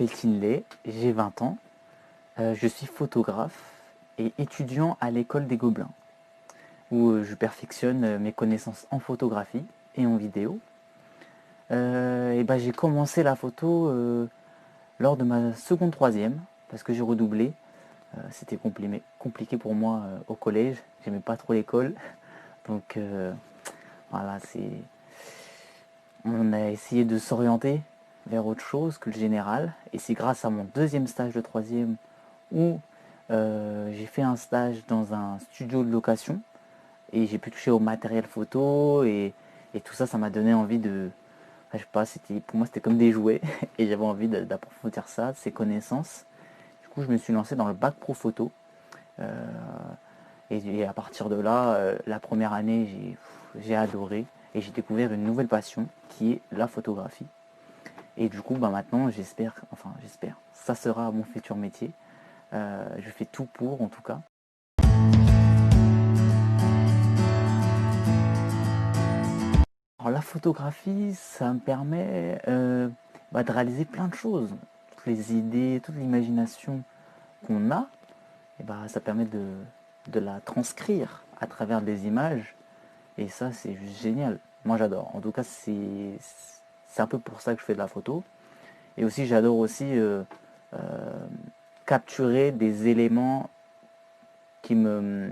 m'appelle Tinley, j'ai 20 ans, je suis photographe et étudiant à l'école des Gobelins, où je perfectionne mes connaissances en photographie et en vidéo. J'ai commencé la photo lors de ma seconde troisième, parce que j'ai redoublé. C'était compliqué pour moi au collège, j'aimais pas trop l'école, donc voilà, on a essayé de s'orienter vers autre chose que le général, et c'est grâce à mon deuxième stage de troisième où j'ai fait un stage dans un studio de location et j'ai pu toucher au matériel photo et tout ça, ça m'a donné envie de, je sais pas, pour moi c'était comme des jouets et j'avais envie d'approfondir ça, ces connaissances. Du coup, je me suis lancé dans le bac pro photo et à partir de là, la première année, j'ai adoré et j'ai découvert une nouvelle passion qui est la photographie. Et du coup, maintenant, j'espère, ça sera mon futur métier. Je fais tout pour, en tout cas. Alors, la photographie, ça me permet de réaliser plein de choses. Toutes les idées, toute l'imagination qu'on a, ça permet de la transcrire à travers des images. Et ça, c'est juste génial. Moi, j'adore. En tout cas, c'est un peu pour ça que je fais de la photo. Et aussi, j'adore aussi euh, capturer des éléments qui me,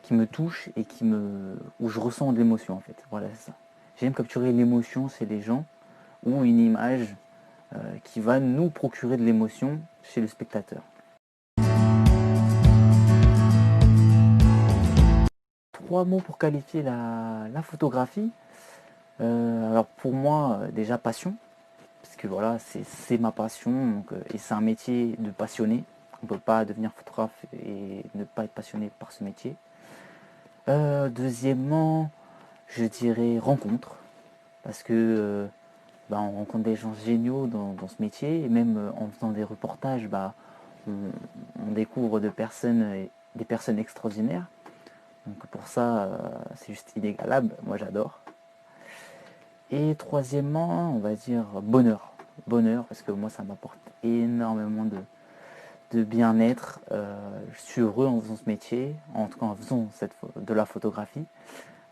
qui me touchent et où je ressens de l'émotion en fait. Voilà, c'est ça. J'aime capturer l'émotion chez les gens ou une image qui va nous procurer de l'émotion chez le spectateur. Trois mots pour qualifier la photographie. Alors pour moi, déjà passion, parce que voilà, c'est ma passion donc, et c'est un métier de passionné. On ne peut pas devenir photographe et ne pas être passionné par ce métier. Deuxièmement, je dirais rencontre, parce que on rencontre des gens géniaux dans ce métier, et même en faisant des reportages, on, on découvre des personnes extraordinaires. Donc pour ça, c'est juste inégalable, moi j'adore. Et troisièmement, on va dire bonheur. Bonheur, parce que moi ça m'apporte énormément de bien-être. Je suis heureux en faisant ce métier, en tout cas en faisant de la photographie.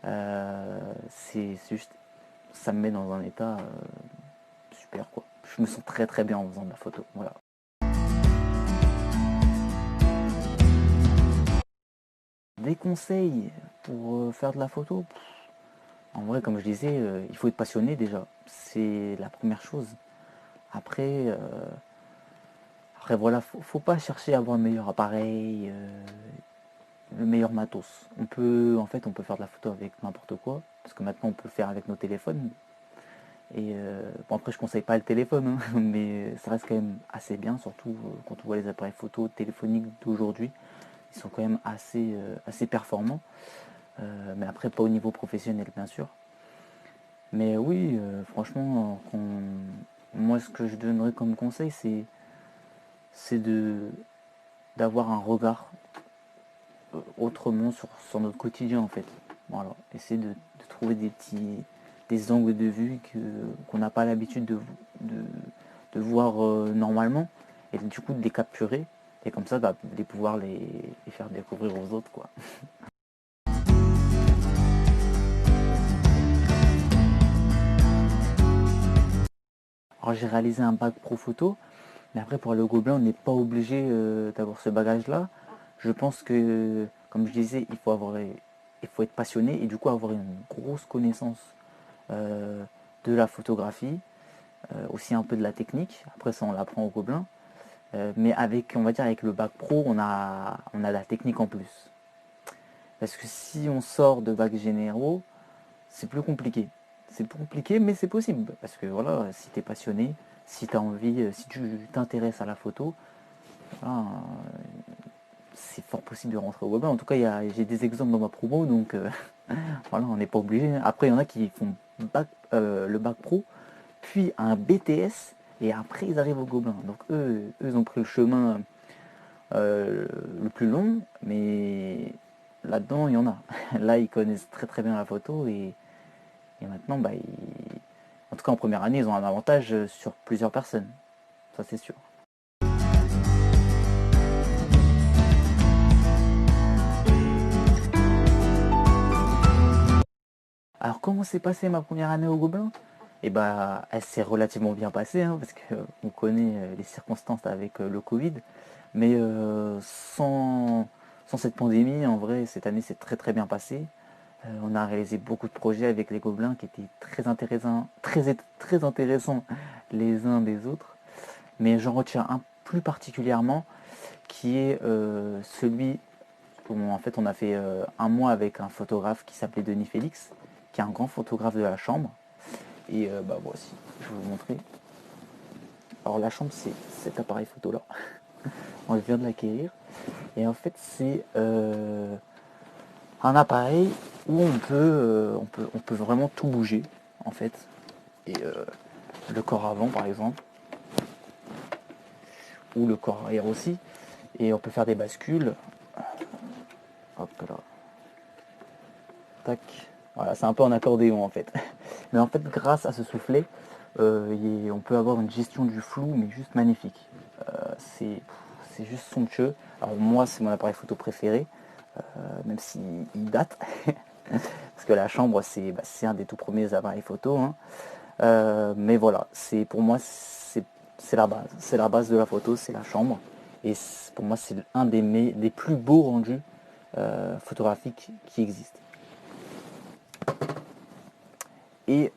C'est juste, ça me met dans un état super quoi. Je me sens très très bien en faisant de la photo. Voilà. Des conseils pour faire de la photo. En vrai, comme je disais, il faut être passionné déjà. C'est la première chose. Après, voilà, faut pas chercher à avoir le meilleur appareil, le meilleur matos. On peut faire de la photo avec n'importe quoi, parce que maintenant on peut le faire avec nos téléphones. Et après, je conseille pas le téléphone, hein, mais ça reste quand même assez bien, surtout quand on voit les appareils photo téléphoniques d'aujourd'hui. Ils sont quand même assez performants. Mais après, pas au niveau professionnel, bien sûr. Mais oui, franchement, moi, ce que je donnerais comme conseil, c'est d'avoir un regard autrement sur notre quotidien, en fait. Voilà. Essayer de trouver des angles de vue qu'on n'a pas l'habitude de, de voir normalement, et du coup de les capturer, et comme ça, de pouvoir les faire découvrir aux autres, quoi. Alors j'ai réalisé un bac pro photo, mais après pour le Gobelin, on n'est pas obligé d'avoir ce bagage-là. Je pense que, comme je disais, il faut être passionné et du coup avoir une grosse connaissance euh, de la photographie, aussi un peu de la technique. Après ça, on l'apprend au Gobelin. Mais on va dire avec le bac pro, on a la technique en plus. Parce que si on sort de bac généraux, c'est plus compliqué. C'est plus compliqué, mais c'est possible. Parce que voilà, si tu es passionné, si tu as envie, si tu t'intéresses à la photo, voilà, c'est fort possible de rentrer au web. En tout cas, j'ai des exemples dans ma promo, donc voilà, on n'est pas obligé. Après, il y en a qui font le bac pro, puis un BTS, et après ils arrivent au Gobelin. Donc eux ils ont pris le chemin le plus long, mais là-dedans, il y en a. Là, ils connaissent très très bien la photo, et maintenant, en tout cas en première année, ils ont un avantage sur plusieurs personnes. ça c'est sûr. Alors comment s'est passée ma première année au Gobelin? Eh bah, elle s'est relativement bien passée, hein, parce que on connaît les circonstances avec le Covid. Mais sans cette pandémie, en vrai, cette année s'est très très bien passée. On a réalisé beaucoup de projets avec les Gobelins qui étaient très intéressants, très intéressants les uns des autres. Mais j'en retiens un plus particulièrement qui est celui où en fait on a fait un mois avec un photographe qui s'appelait Denis Félix, qui est un grand photographe de la chambre. Et bah voici, je vais vous montrer. Alors la chambre c'est cet appareil photo là. On vient de l'acquérir. Et en fait c'est un appareil où on peut vraiment tout bouger en fait. Et le corps avant par exemple, ou le corps arrière aussi. Et on peut faire des bascules. Hop là. Tac. Voilà, c'est un peu en accordéon en fait. Mais en fait, grâce à ce soufflet, on peut avoir une gestion du flou, mais juste magnifique. C'est juste somptueux. Alors moi, c'est mon appareil photo préféré, même s'il date. Parce que la chambre, c'est un des tout premiers appareils photo, hein. Mais voilà, pour moi, c'est la base. C'est la base de la photo, c'est la chambre. Et pour moi, c'est un des plus beaux rendus photographiques qui existent. Et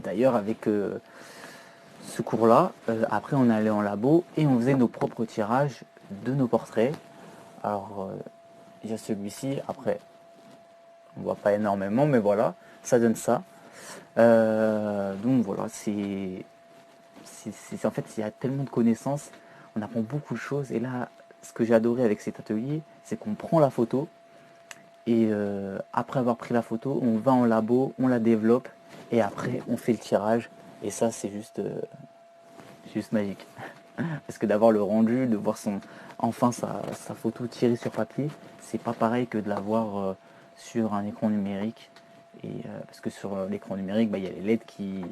d'ailleurs, avec ce cours-là, après on allait en labo et on faisait nos propres tirages de nos portraits. Alors, il y a celui-ci, après, on voit pas énormément, mais voilà, ça donne ça. Donc voilà, en fait, il y a tellement de connaissances, on apprend beaucoup de choses. Et là, ce que j'ai adoré avec cet atelier, c'est qu'on prend la photo et après avoir pris la photo, on va en labo, on la développe et après on fait le tirage. Et ça, c'est juste magique. Parce que d'avoir le rendu, de voir enfin sa photo tirée sur papier, c'est pas pareil que de la voir sur un écran numérique. Et parce que sur l'écran numérique, bah, il y a les LED qui,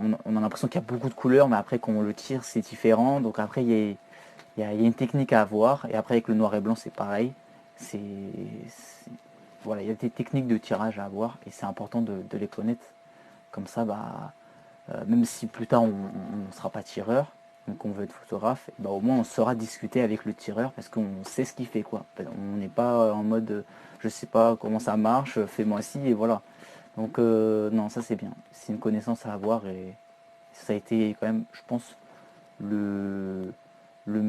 on a l'impression qu'il y a beaucoup de couleurs, mais après quand on le tire, c'est différent. Donc après, il y a une technique à avoir. Et après, avec le noir et blanc, c'est pareil. C'est, voilà, il y a des techniques de tirage à avoir et c'est important de les connaître. Comme ça, bah, même si plus tard on ne sera pas tireur, donc on veut être photographe, bah, au moins on saura discuter avec le tireur parce qu'on sait ce qu'il fait, quoi. On n'est pas en mode je sais pas comment ça marche, fais-moi ci et voilà. Donc non, ça c'est bien. C'est une connaissance à avoir et ça a été quand même, je pense, le, le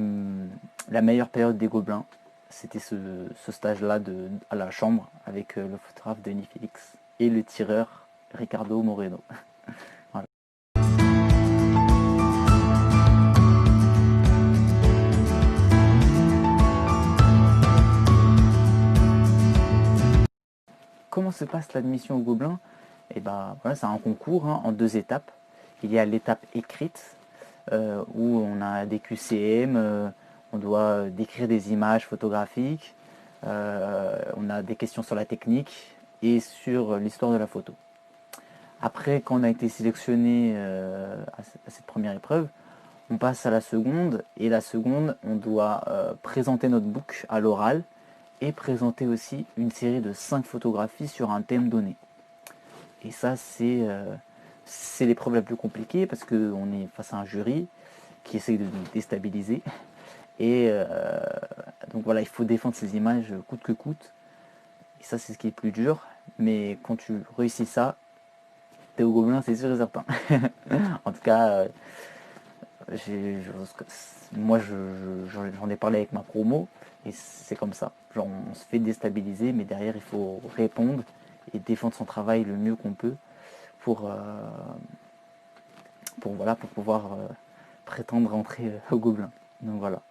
la meilleure période des Gobelins. C'était ce stage-là à la chambre avec le photographe Denis Félix et le tireur Ricardo Moreno. Voilà. Comment se passe l'admission au Gobelin? Et ben voilà, c'est un concours hein, en deux étapes. Il y a l'étape écrite où on a des QCM, on doit décrire des images photographiques, on a des questions sur la technique et sur l'histoire de la photo. Après, quand on a été sélectionné à cette première épreuve, on passe à la seconde et la seconde, on doit présenter notre book à l'oral et présenter aussi une série de 5 photographies sur un thème donné. Et ça, c'est l'épreuve la plus compliquée parce qu'on est face à un jury qui essaye de nous déstabiliser. Et donc voilà, il faut défendre ces images coûte que coûte. Et ça, c'est ce qui est le plus dur. Mais quand tu réussis ça, t'es au Gobelin, c'est sûr et certain. En tout cas, moi, j'en ai parlé avec ma promo. Et c'est comme ça. Genre, on se fait déstabiliser, mais derrière, il faut répondre et défendre son travail le mieux qu'on peut pour, voilà, pour pouvoir prétendre rentrer au Gobelin. Donc voilà.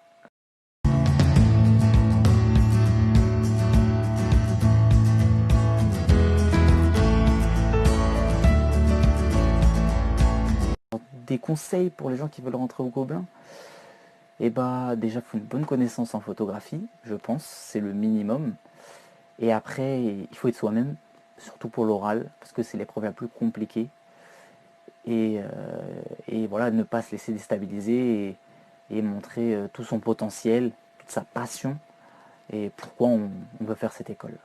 Des conseils pour les gens qui veulent rentrer au Gobelin? Et bah déjà, il faut une bonne connaissance en photographie, je pense, c'est le minimum. Et après, il faut être soi-même, surtout pour l'oral, parce que c'est l'épreuve la plus compliquée. et, et voilà, ne pas se laisser déstabiliser et montrer tout son potentiel, toute sa passion et pourquoi on veut faire cette école.